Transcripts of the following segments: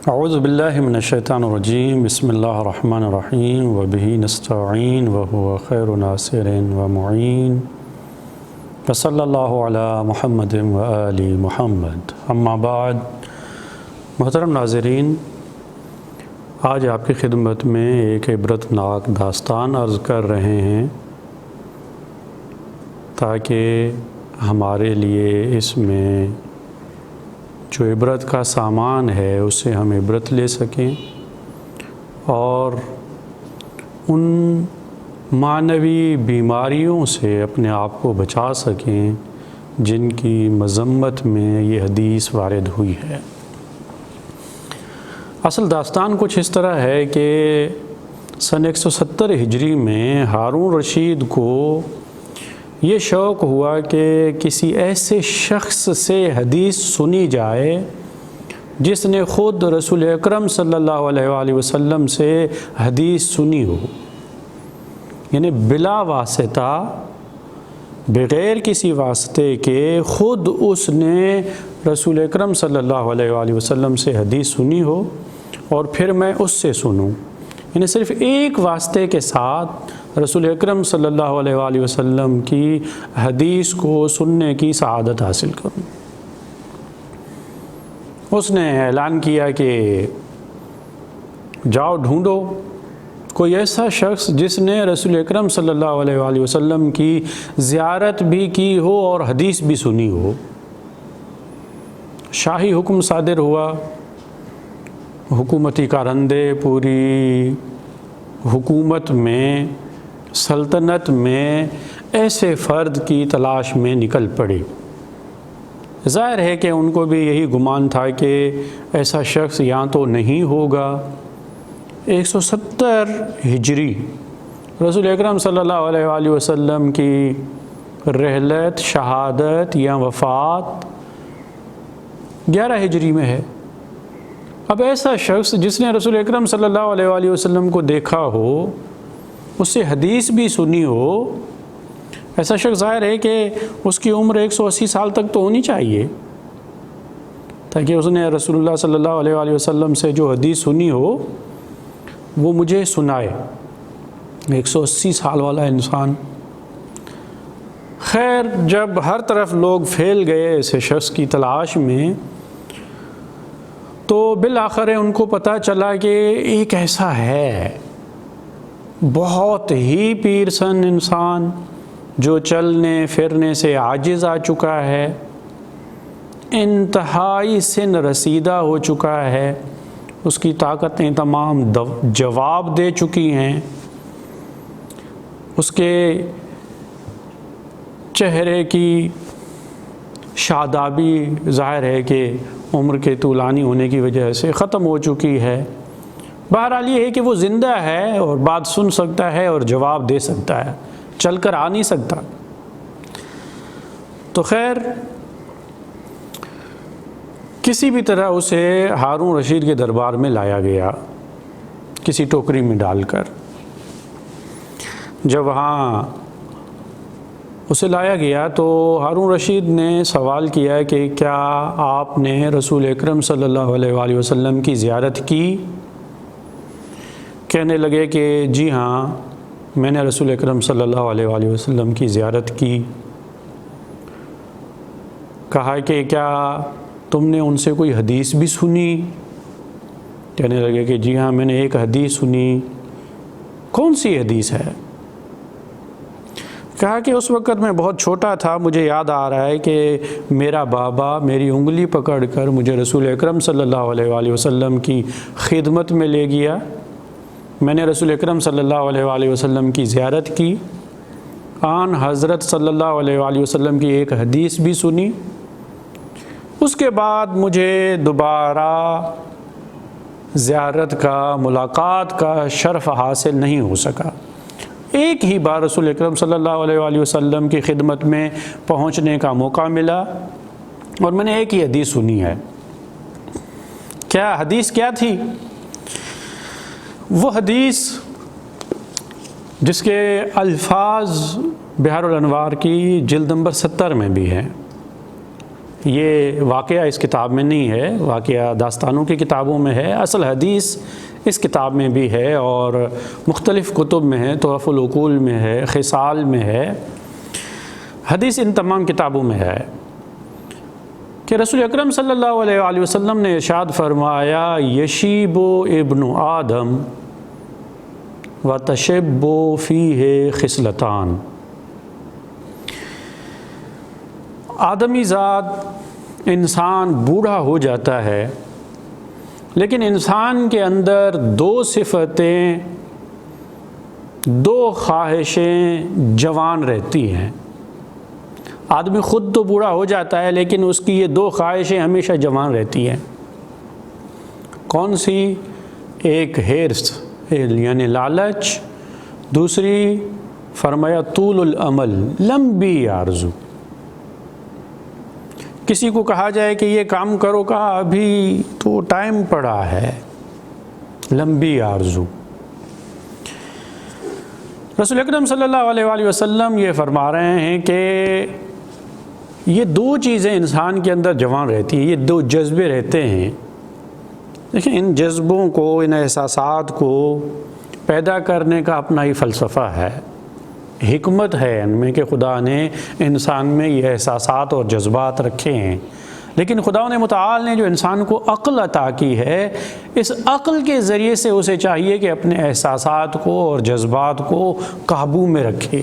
اعوذ باللہ من الشیطان الرجیم بسم اللہ الرحمن الرحیم وبہ نستعین وہو خیر ناصر ومعین وصلی اللہ علی محمد وآل محمد اما بعد۔ محترم ناظرین، آج آپ کی خدمت میں ایک عبرتناک داستان عرض کر رہے ہیں تاکہ ہمارے لیے اس میں جو عبرت کا سامان ہے اس سے ہم عبرت لے سکیں اور ان معنوی بیماریوں سے اپنے آپ کو بچا سکیں جن کی مذمت میں یہ حدیث وارد ہوئی ہے۔ اصل داستان کچھ اس طرح ہے کہ سن 170 ہجری میں ہارون رشید کو یہ شوق ہوا کہ کسی ایسے شخص سے حدیث سنی جائے جس نے خود رسول اکرم صلی اللہ علیہ وآلہ وسلم سے حدیث سنی ہو، یعنی بلا واسطہ، بغیر کسی واسطے کے خود اس نے رسول اکرم صلی اللہ علیہ وآلہ وسلم سے حدیث سنی ہو اور پھر میں اس سے سنوں، یعنی صرف ایک واسطے کے ساتھ رسول اکرم صلی اللہ علیہ وآلہ وسلم کی حدیث کو سننے کی سعادت حاصل کروں۔ اس نے اعلان کیا کہ جاؤ ڈھونڈو کوئی ایسا شخص جس نے رسول اکرم صلی اللہ علیہ وآلہ وسلم کی زیارت بھی کی ہو اور حدیث بھی سنی ہو۔ شاہی حکم صادر ہوا، حکومتی کارندے پوری حکومت میں، سلطنت میں ایسے فرد کی تلاش میں نکل پڑے۔ ظاہر ہے کہ ان کو بھی یہی گمان تھا کہ ایسا شخص یہاں تو نہیں ہوگا۔ 170 ہجری رسول اکرم صلی اللہ علیہ وآلہ وسلم کی رحلت، شہادت یا وفات 11 ہجری میں ہے۔ اب ایسا شخص جس نے رسول اکرم صلی اللہ علیہ وآلہ وسلم کو دیکھا ہو، اس سے حدیث بھی سنی ہو، ایسا شخص ظاہر ہے کہ اس کی عمر 180 سال تک تو ہونی چاہیے تاکہ اس نے رسول اللہ صلی اللہ علیہ وآلہ وسلم سے جو حدیث سنی ہو وہ مجھے سنائے۔ 180 سال والا انسان۔ خیر، جب ہر طرف لوگ پھیل گئے ایسے شخص کی تلاش میں تو بالآخر ان کو پتہ چلا کہ ایک ایسا ہے، بہت ہی پیرسن انسان جو چلنے پھرنے سے عاجز آ چکا ہے، انتہائی سن رسیدہ ہو چکا ہے، اس کی طاقتیں تمام جواب دے چکی ہیں، اس کے چہرے کی شادابی ظاہر ہے کہ عمر کے طولانی ہونے کی وجہ سے ختم ہو چکی ہے۔ بہرحال یہ ہے کہ وہ زندہ ہے اور بات سن سکتا ہے اور جواب دے سکتا ہے، چل کر آ نہیں سکتا۔ تو خیر، کسی بھی طرح اسے ہارون رشید کے دربار میں لایا گیا، کسی ٹوکری میں ڈال کر۔ جب وہاں اسے لایا گیا تو ہارون رشید نے سوال کیا کہ کیا آپ نے رسول اکرم صلی اللہ علیہ وآلہ وسلم کی زیارت کی؟ کہنے لگے کہ جی ہاں، میں نے رسول اکرم صلی اللہ علیہ وآلہ وسلم کی زیارت کی۔ کہا کہ کیا تم نے ان سے کوئی حدیث بھی سنی؟ کہنے لگے کہ جی ہاں، میں نے ایک حدیث سنی۔ کون سی حدیث ہے؟ کہا کہ اس وقت میں بہت چھوٹا تھا، مجھے یاد آ رہا ہے کہ میرا بابا میری انگلی پکڑ کر مجھے رسول اکرم صلی اللہ علیہ وآلہ وسلم کی خدمت میں لے گیا، میں نے رسول اکرم صلی اللہ علیہ وآلہ وسلم کی زیارت کی، آن حضرت صلی اللہ علیہ وآلہ وسلم کی ایک حدیث بھی سنی۔ اس کے بعد مجھے دوبارہ زیارت کا، ملاقات کا شرف حاصل نہیں ہو سکا۔ ایک ہی بار رسول اکرم صلی اللہ علیہ وآلہ وسلم کی خدمت میں پہنچنے کا موقع ملا اور میں نے ایک ہی حدیث سنی ہے۔ کیا حدیث کیا تھی؟ وہ حدیث جس کے الفاظ بحار الانوار کی جلد نمبر 70 میں بھی ہیں، یہ واقعہ اس کتاب میں نہیں ہے، واقعہ داستانوں کی کتابوں میں ہے، اصل حدیث اس کتاب میں بھی ہے اور مختلف کتب میں ہے، تحف العقول میں ہے، خصال میں ہے، حدیث ان تمام کتابوں میں ہے کہ رسول اکرم صلی اللہ علیہ وآلہ وسلم نے ارشاد فرمایا، یشیب ابن آدم وتشب فیہ خصلتان، آدمی ذات انسان بوڑھا ہو جاتا ہے لیکن انسان کے اندر دو صفتیں، دو خواہشیں جوان رہتی ہیں۔ آدمی خود تو بوڑھا ہو جاتا ہے لیکن اس کی یہ دو خواہشیں ہمیشہ جوان رہتی ہیں۔ کون سی؟ ایک حرص یعنی لالچ، دوسری فرمایا طول العمل، لمبی آرزو۔ کسی کو کہا جائے کہ یہ کام کرو، کہا ابھی تو ٹائم پڑا ہے، لمبی آرزو۔ رسول اکرم صلی اللہ علیہ وآلہ وسلم یہ فرما رہے ہیں کہ یہ دو چیزیں انسان کے اندر جوان رہتی ہیں، یہ دو جذبے رہتے ہیں۔ دیکھیں ان جذبوں کو، ان احساسات کو پیدا کرنے کا اپنا ہی فلسفہ ہے، حکمت ہے ان میں کہ خدا نے انسان میں یہ احساسات اور جذبات رکھے ہیں، لیکن خدا نے متعال نے جو انسان کو عقل عطا کی ہے، اس عقل کے ذریعے سے اسے چاہیے کہ اپنے احساسات کو اور جذبات کو قابو میں رکھے۔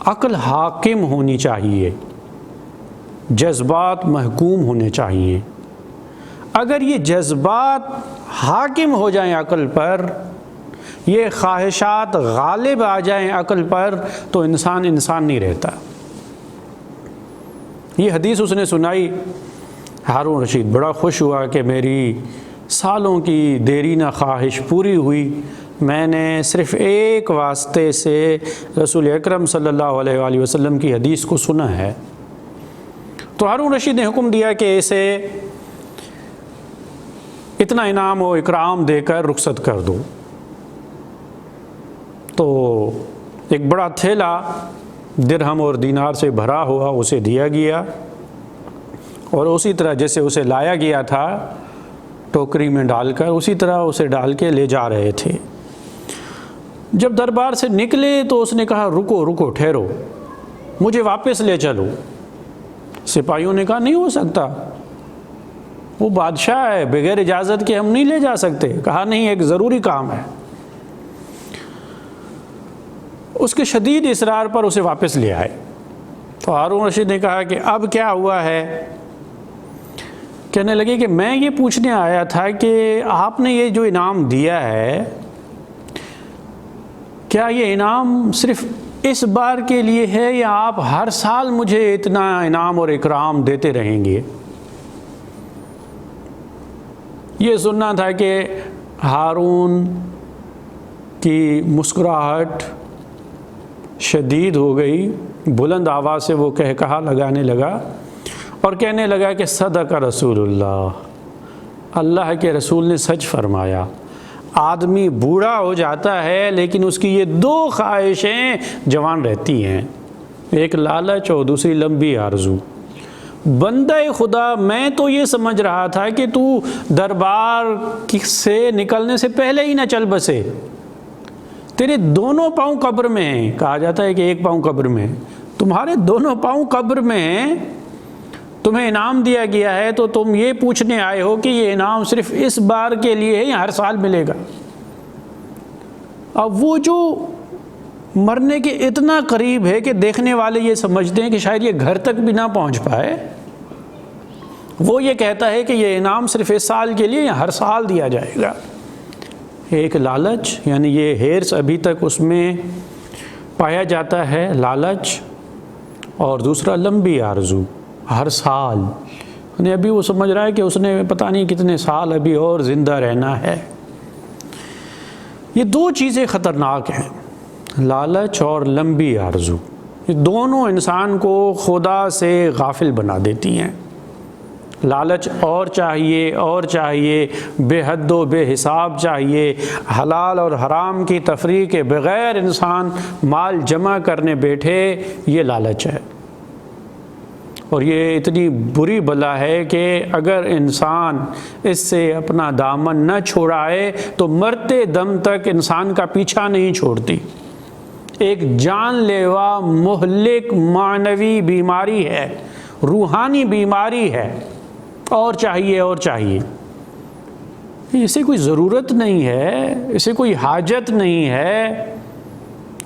عقل حاکم ہونی چاہیے، جذبات محکوم ہونے چاہیے۔ اگر یہ جذبات حاکم ہو جائیں عقل پر، یہ خواہشات غالب آ جائیں عقل پر، تو انسان نہیں رہتا۔ یہ حدیث اس نے سنائی، ہارون رشید بڑا خوش ہوا کہ میری سالوں کی دیرینہ خواہش پوری ہوئی، میں نے صرف ایک واسطے سے رسول اکرم صلی اللہ علیہ وآلہ وسلم کی حدیث کو سنا ہے۔ تو ہارون رشید نے حکم دیا کہ اسے اتنا انعام و اکرام دے کر رخصت کر دو۔ تو ایک بڑا تھیلا درہم اور دینار سے بھرا ہوا اسے دیا گیا، اور اسی طرح جیسے اسے لایا گیا تھا ٹوکری میں ڈال کر، اسی طرح اسے ڈال کے لے جا رہے تھے۔ جب دربار سے نکلے تو اس نے کہا رکو رکو، ٹھہرو، مجھے واپس لے چلو۔ سپاہیوں نے کہا نہیں ہو سکتا، وہ بادشاہ ہے، بغیر اجازت کے ہم نہیں لے جا سکتے۔ کہا نہیں، ایک ضروری کام ہے۔ اس کے شدید اصرار پر اسے واپس لے آئے۔ تو ہارون رشید نے کہا کہ اب کیا ہوا ہے؟ کہنے لگے کہ میں یہ پوچھنے آیا تھا کہ آپ نے یہ جو انعام دیا ہے، کیا یہ انعام صرف اس بار کے لیے ہے یا آپ ہر سال مجھے اتنا انعام اور اکرام دیتے رہیں گے؟ یہ سننا تھا کہ ہارون کی مسکراہٹ شدید ہو گئی، بلند آواز سے وہ کہا لگانے لگا اور کہنے لگا کہ صدق رسول اللہ، اللہ کے رسول نے سچ فرمایا۔ آدمی بوڑھا ہو جاتا ہے لیکن اس کی یہ دو خواہشیں جوان رہتی ہیں، ایک لالچ اور دوسری لمبی آرزو۔ بندہ خدا، میں تو یہ سمجھ رہا تھا کہ تو دربار سے نکلنے سے پہلے ہی نہ چل بسے، تیرے دونوں پاؤں قبر میں ہیں۔ کہا جاتا ہے کہ ایک پاؤں قبر میں، تمہارے دونوں پاؤں قبر میں ہیں، تمہیں انعام دیا گیا ہے تو تم یہ پوچھنے آئے ہو کہ یہ انعام صرف اس بار کے لیے ہے یا ہر سال ملے گا؟ اب وہ جو مرنے کے اتنا قریب ہے کہ دیکھنے والے یہ سمجھتے ہیں کہ شاید یہ گھر تک بھی نہ پہنچ پائے، وہ یہ کہتا ہے کہ یہ انعام صرف اس سال کے لیے یا ہر سال دیا جائے گا۔ ایک لالچ، یعنی یہ حرص ابھی تک اس میں پایا جاتا ہے، لالچ، اور دوسرا لمبی آرزو، ہر سال، یعنی ابھی وہ سمجھ رہا ہے کہ اس نے پتہ نہیں کتنے سال ابھی اور زندہ رہنا ہے۔ یہ دو چیزیں خطرناک ہیں، لالچ اور لمبی آرزو۔ یہ دونوں انسان کو خدا سے غافل بنا دیتی ہیں۔ لالچ اور چاہیے اور چاہیے، بے حد و بے حساب چاہیے، حلال اور حرام کی تفریق کے بغیر انسان مال جمع کرنے بیٹھے، یہ لالچ ہے۔ اور یہ اتنی بری بلا ہے کہ اگر انسان اس سے اپنا دامن نہ چھڑائے تو مرتے دم تک انسان کا پیچھا نہیں چھوڑتی۔ ایک جان لیوا مہلک معنوی بیماری ہے، روحانی بیماری ہے، اور چاہیے اور چاہیے۔ اسے کوئی ضرورت نہیں ہے، اسے کوئی حاجت نہیں ہے،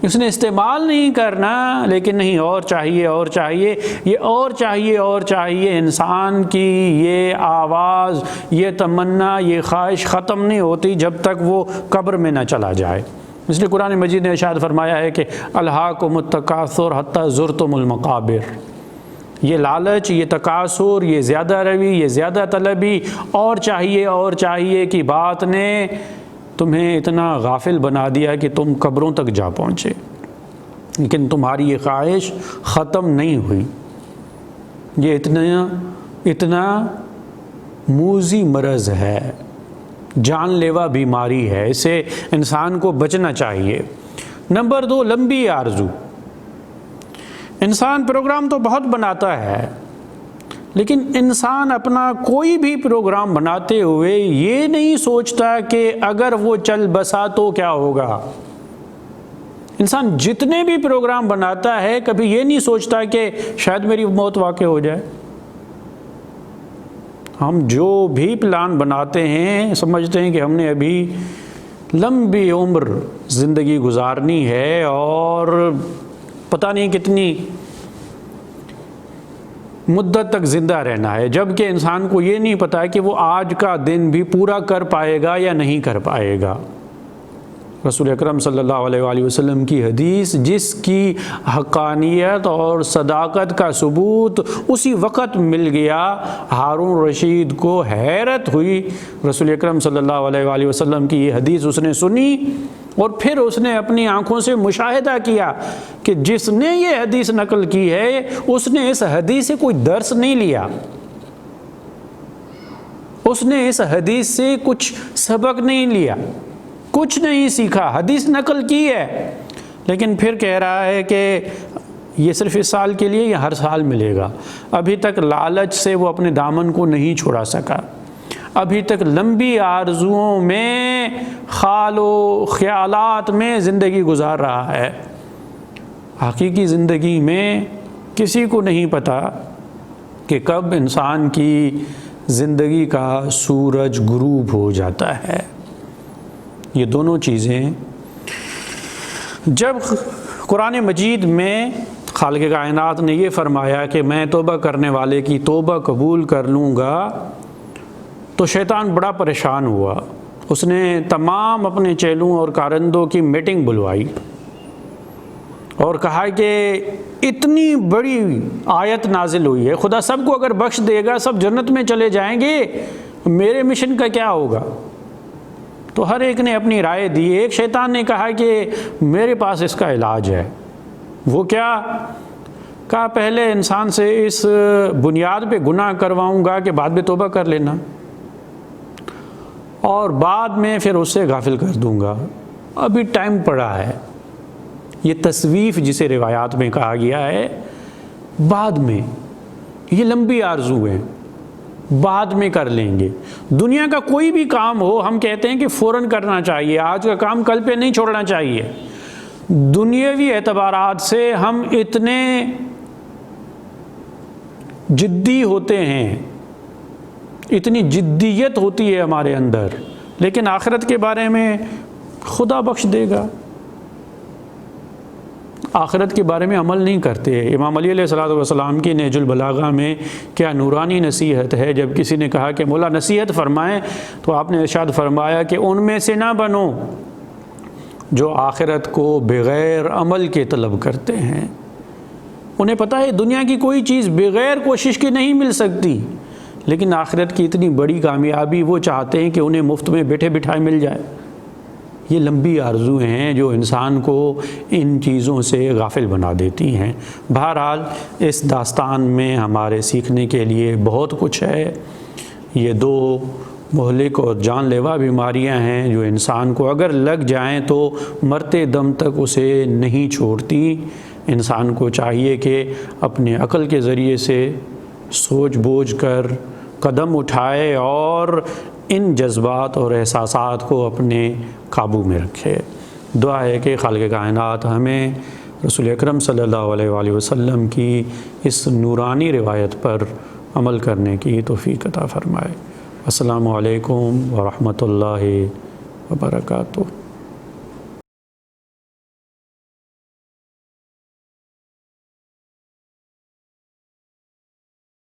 اس نے استعمال نہیں کرنا، لیکن نہیں اور چاہیے اور چاہیے۔ یہ اور چاہیے اور چاہیے انسان کی یہ آواز، یہ تمنا، یہ خواہش ختم نہیں ہوتی جب تک وہ قبر میں نہ چلا جائے۔ اس لیے قرآن مجید نے ارشاد فرمایا ہے کہ الہاکم التکاثر حتی زرتم المقابر۔ یہ لالچ، یہ تکاثر، یہ زیادہ روی، یہ زیادہ طلبی، اور چاہیے کی بات نے تمہیں اتنا غافل بنا دیا کہ تم قبروں تک جا پہنچے، لیکن تمہاری یہ خواہش ختم نہیں ہوئی۔ یہ اتنا موذی مرض ہے، جان لیوا بیماری ہے، اسے انسان کو بچنا چاہیے۔ نمبر 2، لمبی آرزو۔ انسان پروگرام تو بہت بناتا ہے، لیکن انسان اپنا کوئی بھی پروگرام بناتے ہوئے یہ نہیں سوچتا کہ اگر وہ چل بسا تو کیا ہوگا۔ انسان جتنے بھی پروگرام بناتا ہے کبھی یہ نہیں سوچتا کہ شاید میری موت واقع ہو جائے۔ ہم جو بھی پلان بناتے ہیں سمجھتے ہیں کہ ہم نے ابھی لمبی عمر زندگی گزارنی ہے اور پتہ نہیں کتنی مدت تک زندہ رہنا ہے، جبکہ انسان کو یہ نہیں پتا کہ وہ آج کا دن بھی پورا کر پائے گا یا نہیں کر پائے گا۔ رسول اکرم صلی اللہ علیہ وآلہ وسلم کی حدیث، جس کی حقانیت اور صداقت کا ثبوت اسی وقت مل گیا، ہارون رشید کو حیرت ہوئی۔ رسول اکرم صلی اللہ علیہ وآلہ وسلم کی یہ حدیث اس نے سنی اور پھر اس نے اپنی آنکھوں سے مشاہدہ کیا کہ جس نے یہ حدیث نقل کی ہے اس نے اس حدیث سے کوئی درس نہیں لیا، اس نے اس حدیث سے کچھ سبق نہیں لیا، کچھ نہیں سیکھا، حدیث نقل کی ہے، لیکن پھر کہہ رہا ہے کہ یہ صرف اس سال کے لیے یا ہر سال ملے گا۔ ابھی تک لالچ سے وہ اپنے دامن کو نہیں چھڑا سکا، ابھی تک لمبی آرزوؤں میں، خیال و خیالات میں زندگی گزار رہا ہے۔ حقیقی زندگی میں کسی کو نہیں پتا کہ کب انسان کی زندگی کا سورج غروب ہو جاتا ہے۔ یہ دونوں چیزیں جب قرآن مجید میں خالق کائنات نے یہ فرمایا کہ میں توبہ کرنے والے کی توبہ قبول کر لوں گا، تو شیطان بڑا پریشان ہوا۔ اس نے تمام اپنے چیلوں اور کارندوں کی میٹنگ بلوائی اور کہا کہ اتنی بڑی آیت نازل ہوئی ہے، خدا سب کو اگر بخش دے گا، سب جنت میں چلے جائیں گے، میرے مشن کا کیا ہوگا؟ تو ہر ایک نے اپنی رائے دی۔ ایک شیطان نے کہا کہ میرے پاس اس کا علاج ہے۔ وہ کیا؟ کہا پہلے انسان سے اس بنیاد پہ گناہ کرواؤں گا کہ بعد میں توبہ کر لینا، اور بعد میں پھر اس سے غافل کر دوں گا، ابھی ٹائم پڑا ہے۔ یہ تصویف جسے روایات میں کہا گیا ہے، بعد میں، یہ لمبی آرزو ہے، بعد میں کر لیں گے۔ دنیا کا کوئی بھی کام ہو ہم کہتے ہیں کہ فوراً کرنا چاہیے، آج کا کام کل پہ نہیں چھوڑنا چاہیے۔ دنیاوی اعتبارات سے ہم اتنے جدی ہوتے ہیں، اتنی جدیت ہوتی ہے ہمارے اندر، لیکن آخرت کے بارے میں خدا بخش دے گا، آخرت کے بارے میں عمل نہیں کرتے۔ امام علی علیہ السلام کی نہج البلاغہ میں کیا نورانی نصیحت ہے۔ جب کسی نے کہا کہ مولا نصیحت فرمائیں، تو آپ نے ارشاد فرمایا کہ ان میں سے نہ بنو جو آخرت کو بغیر عمل کے طلب کرتے ہیں۔ انہیں پتہ ہے دنیا کی کوئی چیز بغیر کوشش کے نہیں مل سکتی، لیکن آخرت کی اتنی بڑی کامیابی وہ چاہتے ہیں کہ انہیں مفت میں بیٹھے بٹھائے مل جائے۔ یہ لمبی آرزو ہیں جو انسان کو ان چیزوں سے غافل بنا دیتی ہیں۔ بہرحال اس داستان میں ہمارے سیکھنے کے لیے بہت کچھ ہے۔ یہ دو مہلک اور جان لیوا بیماریاں ہیں جو انسان کو اگر لگ جائیں تو مرتے دم تک اسے نہیں چھوڑتی۔ انسان کو چاہیے کہ اپنے عقل کے ذریعے سے سوچ بوجھ کر قدم اٹھائے اور ان جذبات اور احساسات کو اپنے قابو میں رکھے۔ دعا ہے کہ خالق کائنات ہمیں رسول اکرم صلی اللہ علیہ وآلہ وسلم کی اس نورانی روایت پر عمل کرنے کی توفیق عطا فرمائے۔ السلام علیکم ورحمۃ اللہ وبرکاتہ۔